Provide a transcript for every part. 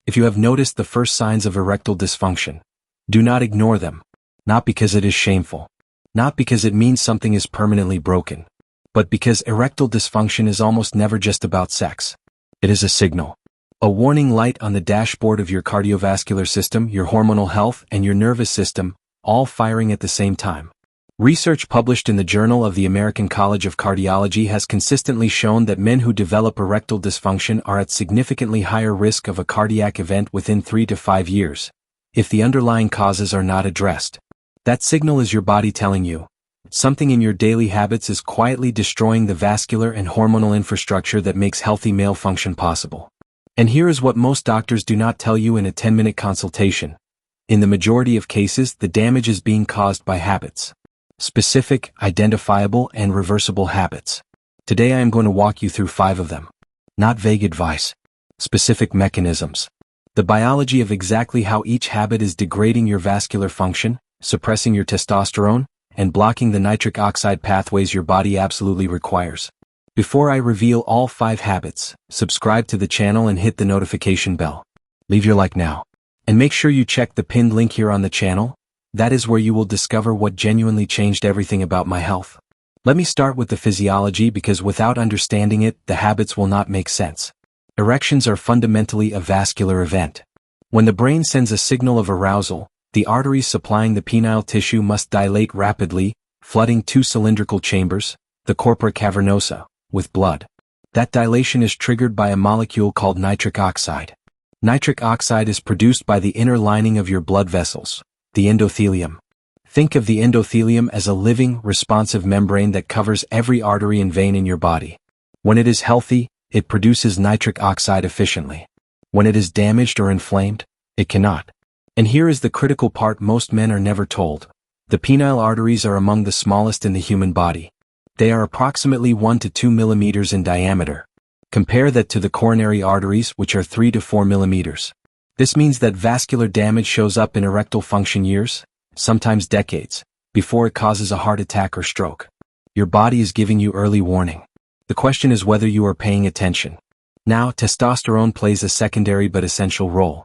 If you have noticed the first signs of erectile dysfunction, do not ignore them. Not because it is shameful. Not because it means something is permanently broken. But because erectile dysfunction is almost never just about sex. It is a signal. A warning light on the dashboard of your cardiovascular system, your hormonal health, and your nervous system, all firing at the same time. Research published in the Journal of the American College of Cardiology has consistently shown that men who develop erectile dysfunction are at significantly higher risk of a cardiac event within 3 to 5 years, if the underlying causes are not addressed. That signal is your body telling you something in your daily habits is quietly destroying the vascular and hormonal infrastructure that makes healthy male function possible. And here is what most doctors do not tell you in a 10-minute consultation. In the majority of cases, the damage is being caused by habits. Specific, identifiable, and reversible habits. Today I am going to walk you through 5 of them. Not vague advice. Specific mechanisms. The biology of exactly how each habit is degrading your vascular function, suppressing your testosterone, and blocking the nitric oxide pathways your body absolutely requires. Before I reveal all 5 habits, subscribe to the channel and hit the notification bell. Leave your like now. And make sure you check the pinned link here on the channel. That is where you will discover what genuinely changed everything about my health. Let me start with the physiology because without understanding it, the habits will not make sense. Erections are fundamentally a vascular event. When the brain sends a signal of arousal, the arteries supplying the penile tissue must dilate rapidly, flooding 2 cylindrical chambers, the corpora cavernosa, with blood. That dilation is triggered by a molecule called nitric oxide. Nitric oxide is produced by the inner lining of your blood vessels, the endothelium. Think of the endothelium as a living, responsive membrane that covers every artery and vein in your body. When it is healthy, it produces nitric oxide efficiently. When it is damaged or inflamed, it cannot. And here is the critical part most men are never told. The penile arteries are among the smallest in the human body. They are approximately 1 to 2 millimeters in diameter. Compare that to the coronary arteries, which are 3 to 4 millimeters. This means that vascular damage shows up in erectile function years, sometimes decades, before it causes a heart attack or stroke. Your body is giving you early warning. The question is whether you are paying attention. Now, testosterone plays a secondary but essential role.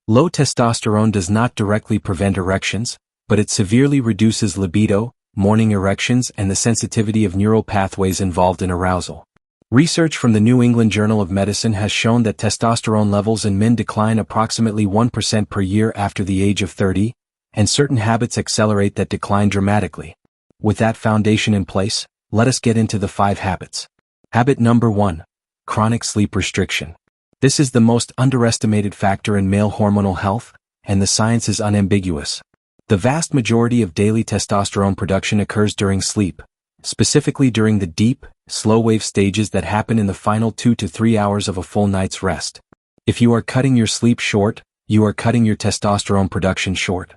Low testosterone does not directly prevent erections, but it severely reduces libido, morning erections, and the sensitivity of neural pathways involved in arousal. Research from the New England Journal of Medicine has shown that testosterone levels in men decline approximately 1% per year after the age of 30, and certain habits accelerate that decline dramatically. With that foundation in place, let us get into the 5 habits. Habit number 1. Chronic sleep restriction. This is the most underestimated factor in male hormonal health, and the science is unambiguous. The vast majority of daily testosterone production occurs during sleep, specifically during the deep, slow-wave stages that happen in the final 2 to 3 hours of a full night's rest. If you are cutting your sleep short, you are cutting your testosterone production short.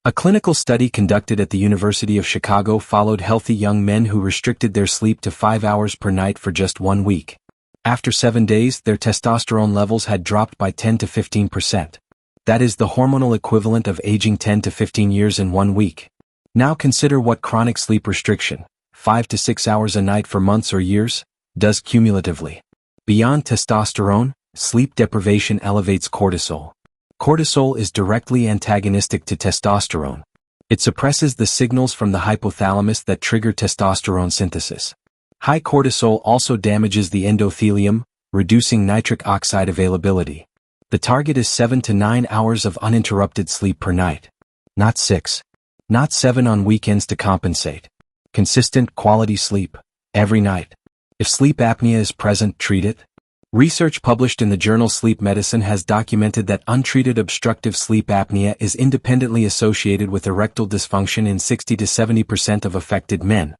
A clinical study conducted at the University of Chicago followed healthy young men who restricted their sleep to 5 hours per night for just 1 week. After 7 days, their testosterone levels had dropped by 10 to 15%. That is the hormonal equivalent of aging 10 to 15 years in 1 week. Now consider what chronic sleep restriction, 5 to 6 hours a night for months or years, does cumulatively. Beyond testosterone, sleep deprivation elevates cortisol. Cortisol is directly antagonistic to testosterone. It suppresses the signals from the hypothalamus that trigger testosterone synthesis. High cortisol also damages the endothelium, reducing nitric oxide availability. The target is 7 to 9 hours of uninterrupted sleep per night. Not 6. Not 7 on weekends to compensate. Consistent, quality sleep, every night. If sleep apnea is present, treat it. Research published in the journal Sleep Medicine has documented that untreated obstructive sleep apnea is independently associated with erectile dysfunction in 60 to 70% of affected men,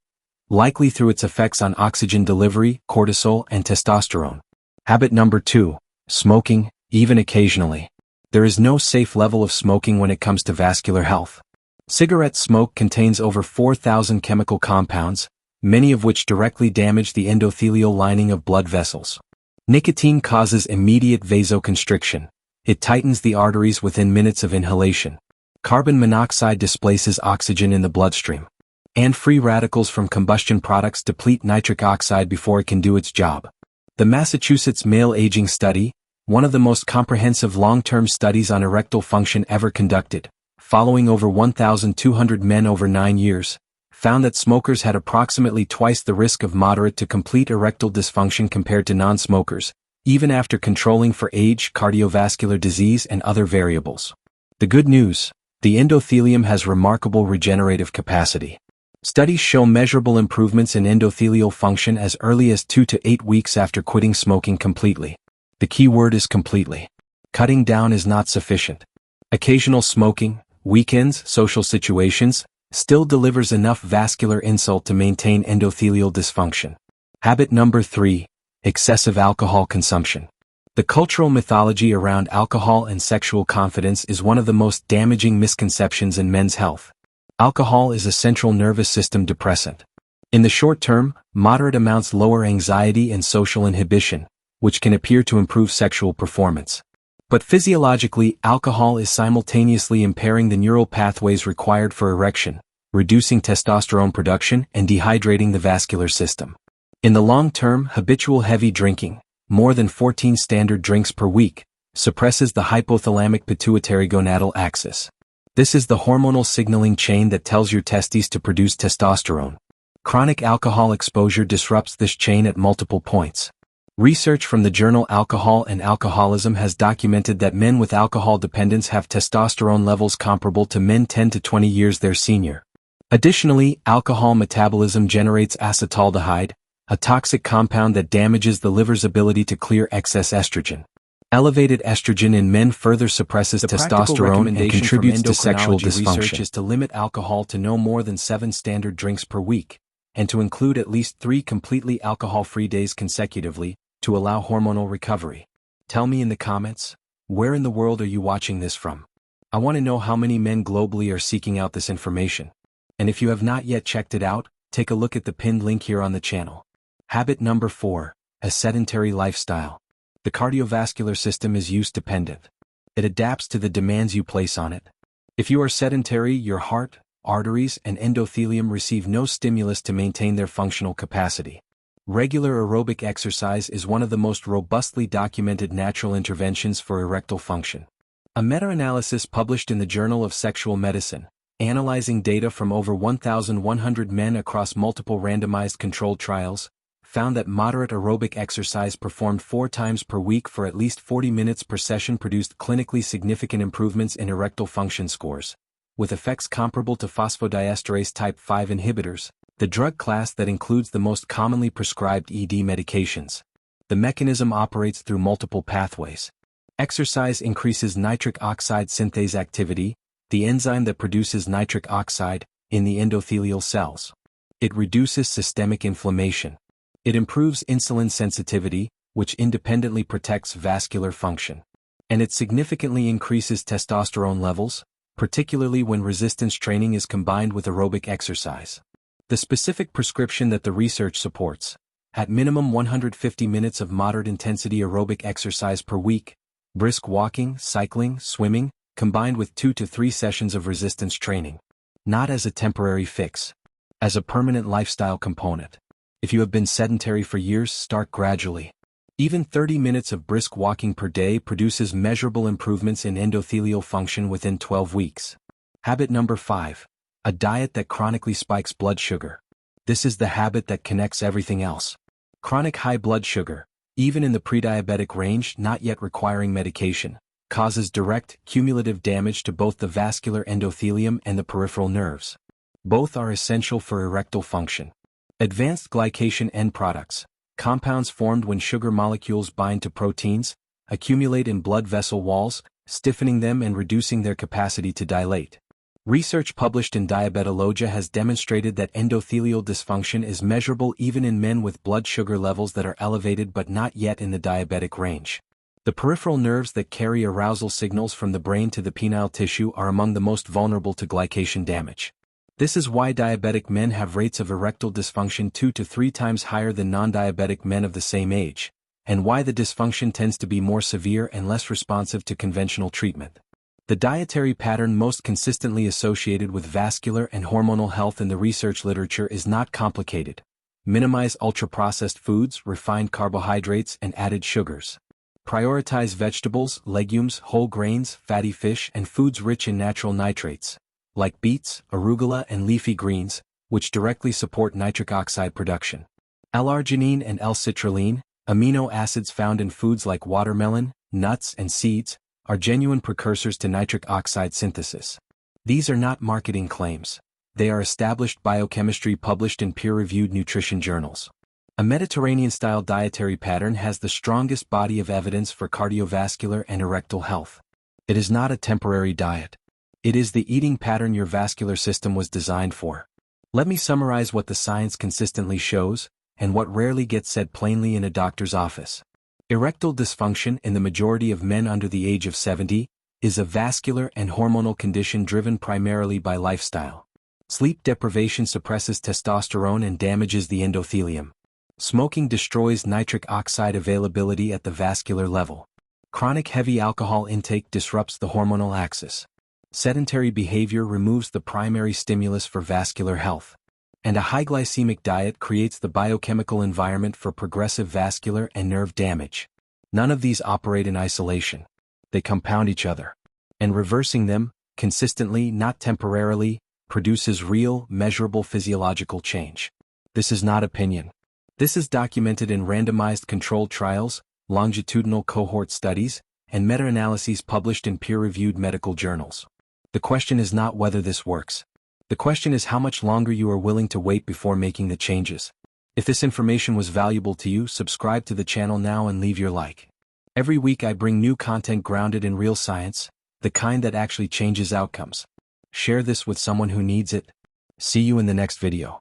likely through its effects on oxygen delivery, cortisol, and testosterone. Habit number 2. Smoking, even occasionally. There is no safe level of smoking when it comes to vascular health. Cigarette smoke contains over 4,000 chemical compounds, many of which directly damage the endothelial lining of blood vessels. Nicotine causes immediate vasoconstriction. It tightens the arteries within minutes of inhalation. Carbon monoxide displaces oxygen in the bloodstream. And free radicals from combustion products deplete nitric oxide before it can do its job. The Massachusetts Male Aging Study, one of the most comprehensive long-term studies on erectile function ever conducted, following over 1,200 men over 9 years, found that smokers had approximately twice the risk of moderate to complete erectile dysfunction compared to non-smokers, even after controlling for age, cardiovascular disease, and other variables. The good news: the endothelium has remarkable regenerative capacity. Studies show measurable improvements in endothelial function as early as 2 to 8 weeks after quitting smoking completely. The key word is completely. Cutting down is not sufficient. Occasional smoking, weekends, social situations, still delivers enough vascular insult to maintain endothelial dysfunction. Habit number 3. Excessive alcohol consumption. The cultural mythology around alcohol and sexual confidence is one of the most damaging misconceptions in men's health. Alcohol is a central nervous system depressant. In the short term, moderate amounts lower anxiety and social inhibition, which can appear to improve sexual performance. But physiologically, alcohol is simultaneously impairing the neural pathways required for erection, reducing testosterone production, and dehydrating the vascular system. In the long term, habitual heavy drinking, more than 14 standard drinks per week, suppresses the hypothalamic pituitary gonadal axis. This is the hormonal signaling chain that tells your testes to produce testosterone. Chronic alcohol exposure disrupts this chain at multiple points. Research from the journal Alcohol and Alcoholism has documented that men with alcohol dependence have testosterone levels comparable to men 10 to 20 years their senior. Additionally, alcohol metabolism generates acetaldehyde, a toxic compound that damages the liver's ability to clear excess estrogen. Elevated estrogen in men further suppresses testosterone and contributes to sexual dysfunction. Research is to limit alcohol to no more than 7 standard drinks per week, and to include at least 3 completely alcohol-free days consecutively, to allow hormonal recovery. Tell me in the comments, where in the world are you watching this from? I want to know how many men globally are seeking out this information. And if you have not yet checked it out, take a look at the pinned link here on the channel. Habit number 4. A sedentary lifestyle. The cardiovascular system is use-dependent. It adapts to the demands you place on it. If you are sedentary, your heart, arteries, and endothelium receive no stimulus to maintain their functional capacity. Regular aerobic exercise is one of the most robustly documented natural interventions for erectile function. A meta-analysis published in the Journal of Sexual Medicine, analyzing data from over 1,100 men across multiple randomized controlled trials, found that moderate aerobic exercise performed 4 times per week for at least 40 minutes per session produced clinically significant improvements in erectile function scores, with effects comparable to phosphodiesterase type 5 inhibitors, the drug class that includes the most commonly prescribed ED medications. The mechanism operates through multiple pathways. Exercise increases nitric oxide synthase activity, the enzyme that produces nitric oxide, in the endothelial cells. It reduces systemic inflammation. It improves insulin sensitivity, which independently protects vascular function. And it significantly increases testosterone levels, particularly when resistance training is combined with aerobic exercise. The specific prescription that the research supports, at minimum 150 minutes of moderate intensity aerobic exercise per week, brisk walking, cycling, swimming, combined with 2 to 3 sessions of resistance training. Not as a temporary fix. As a permanent lifestyle component. If you have been sedentary for years, start gradually. Even 30 minutes of brisk walking per day produces measurable improvements in endothelial function within 12 weeks. Habit number 5. A diet that chronically spikes blood sugar. This is the habit that connects everything else. Chronic high blood sugar, even in the prediabetic range not yet requiring medication, causes direct, cumulative damage to both the vascular endothelium and the peripheral nerves. Both are essential for erectile function. Advanced glycation end products, compounds formed when sugar molecules bind to proteins, accumulate in blood vessel walls, stiffening them and reducing their capacity to dilate. Research published in Diabetologia has demonstrated that endothelial dysfunction is measurable even in men with blood sugar levels that are elevated but not yet in the diabetic range. The peripheral nerves that carry arousal signals from the brain to the penile tissue are among the most vulnerable to glycation damage. This is why diabetic men have rates of erectile dysfunction 2 to 3 times higher than non-diabetic men of the same age, and why the dysfunction tends to be more severe and less responsive to conventional treatment. The dietary pattern most consistently associated with vascular and hormonal health in the research literature is not complicated. Minimize ultra-processed foods, refined carbohydrates, and added sugars. Prioritize vegetables, legumes, whole grains, fatty fish, and foods rich in natural nitrates, like beets, arugula, and leafy greens, which directly support nitric oxide production. L-arginine and L-citrulline, amino acids found in foods like watermelon, nuts, and seeds, are genuine precursors to nitric oxide synthesis. These are not marketing claims. They are established biochemistry published in peer-reviewed nutrition journals. A Mediterranean-style dietary pattern has the strongest body of evidence for cardiovascular and erectile health. It is not a temporary diet. It is the eating pattern your vascular system was designed for. Let me summarize what the science consistently shows, and what rarely gets said plainly in a doctor's office. Erectile dysfunction in the majority of men under the age of 70 is a vascular and hormonal condition driven primarily by lifestyle. Sleep deprivation suppresses testosterone and damages the endothelium. Smoking destroys nitric oxide availability at the vascular level. Chronic heavy alcohol intake disrupts the hormonal axis. Sedentary behavior removes the primary stimulus for vascular health. And a high glycemic diet creates the biochemical environment for progressive vascular and nerve damage. None of these operate in isolation. They compound each other. And reversing them, consistently, not temporarily, produces real, measurable physiological change. This is not opinion. This is documented in randomized controlled trials, longitudinal cohort studies, and meta-analyses published in peer-reviewed medical journals. The question is not whether this works. The question is how much longer you are willing to wait before making the changes. If this information was valuable to you, subscribe to the channel now and leave your like. Every week I bring new content grounded in real science, the kind that actually changes outcomes. Share this with someone who needs it. See you in the next video.